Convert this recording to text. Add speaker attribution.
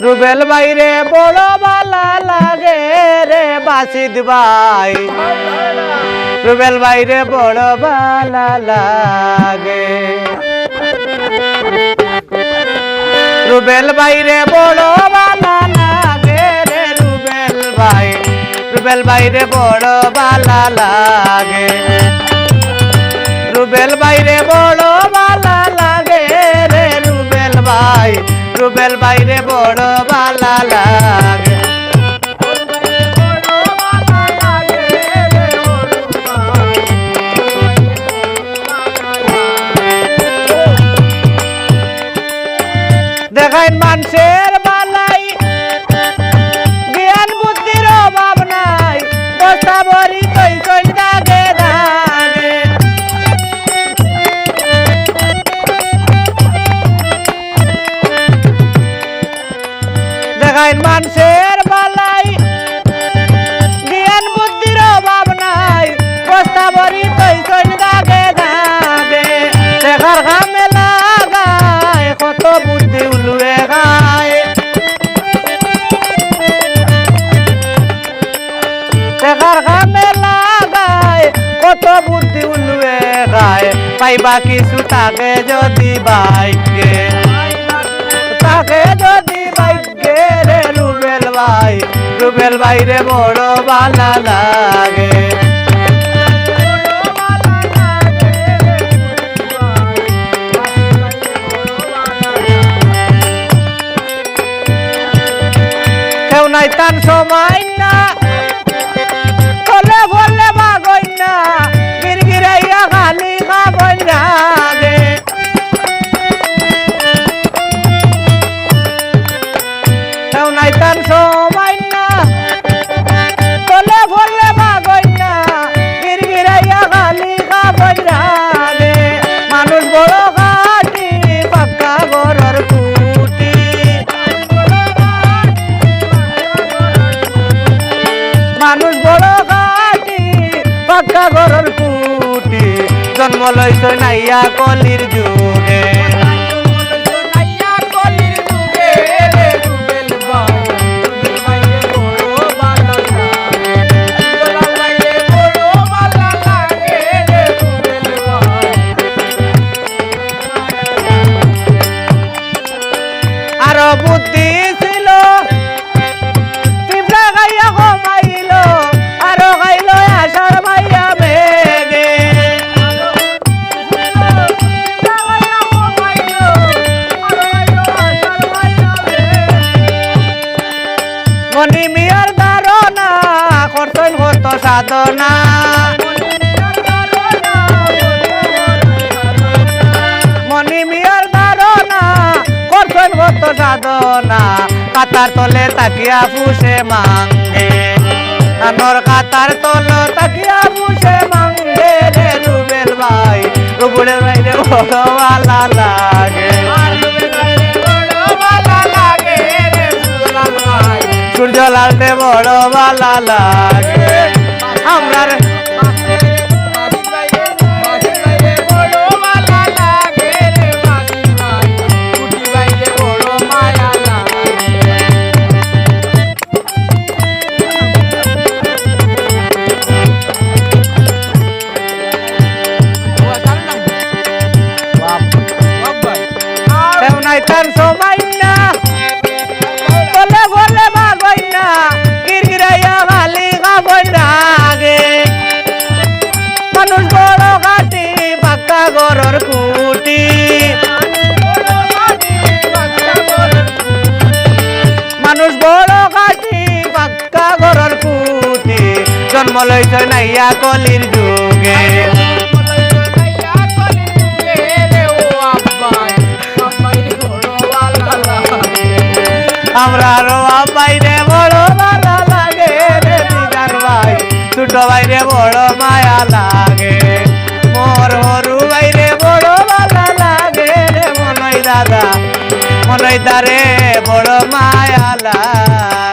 Speaker 1: রুবেল বাইরে বড় বালা লাগে রে বাসিদ ভাই, রুবেল বাইরে বড় বালা লাগে। রুবেল বাইরে বড় বালা লাগে রে রুবেল ভাই, রুবেল বাইরে বড় বালা লাগে। রুবেল বাইরে বড় বালা লাগে রে রুবেল ভাই, রুবেল বাইরে বড় বালা লাগে। দেখাইন মানুষের বালাই জ্ঞান বুদ্ধির অভাব নাই, বস্তা ভরি তৈ তৈ দাগে দাগে। দেখাইন মানুষের বালাই জ্ঞান বুদ্ধির অভাব নাই, বস্তা ভরি তৈ তৈ দাগে দাগে। দেখার ঘামে লাগায় কত বুদ্ধি উলুয়ে গায়, দেখার ঘামে লাগায় কত বুদ্ধি উলুয়ে গায়। পাইবা কিছু তাকে যদি ভাগ্যে, তাকে যদি ভাগ্যে রে রুবেল ভাই, রুবেল ভাইরে বড় বালা লাগে। কেউ নাই তার সময় না, বলে বলে বাগই না, গিরগিরাইয়া খালি খাবই না গে। কেউ নাই তার সময় না, বলে বলে বাগই না, গিরগিরাইয়া খালি খাবই না গে। মানুষ বড় ঘাটি পাক্কা ঘরের কুটি, মানুষ বড় ঘাটি পাক্কা ঘরের কুটি। জন্ম লইছ নাইয়া কলির যুগে, আরো বুদ্ধি ছিল পিঁপড়া গাইয়া কমাইল, আরো গাইল আষাঢ় মাইয়া বেগে। মনি মিয়ার ধারণা করতেন কত সাধনা, মনি মিয়ার ধারণা করতেন কত সাধনা। কাতার তলে তাকিয়া ফুসে মাঙ্গে, আনোর কাতার তল তাকিয়া ফুসে মাঙ্গে রে রুবেল ভাই, রুবেল ভাইরে বড় বালা লাগে। সূর্য লালতে বড় বালা লাগে। আমরা কেউ নাই তার সময় না, বলে বলে বাগই না, গিরগিরাইয়া খালি খাবই না গে। মানুষ বড় ঘাটি পাক্কা ঘরের কুটি, মানুষ বড় ঘাটি পাক্কা ঘরের কুটি। জন্ম লইছ নাইয়া কলির যুগে, আমরা রোয়া বাইরে বড় ভালো লাগে রে দিদার ভাই, ছোট বাইরে বড় মায়া লাগে। মোর হরু বাইরে বড় ভালো লাগে রে মনই দাদা, মনই দারে বড় মায়া লাগে।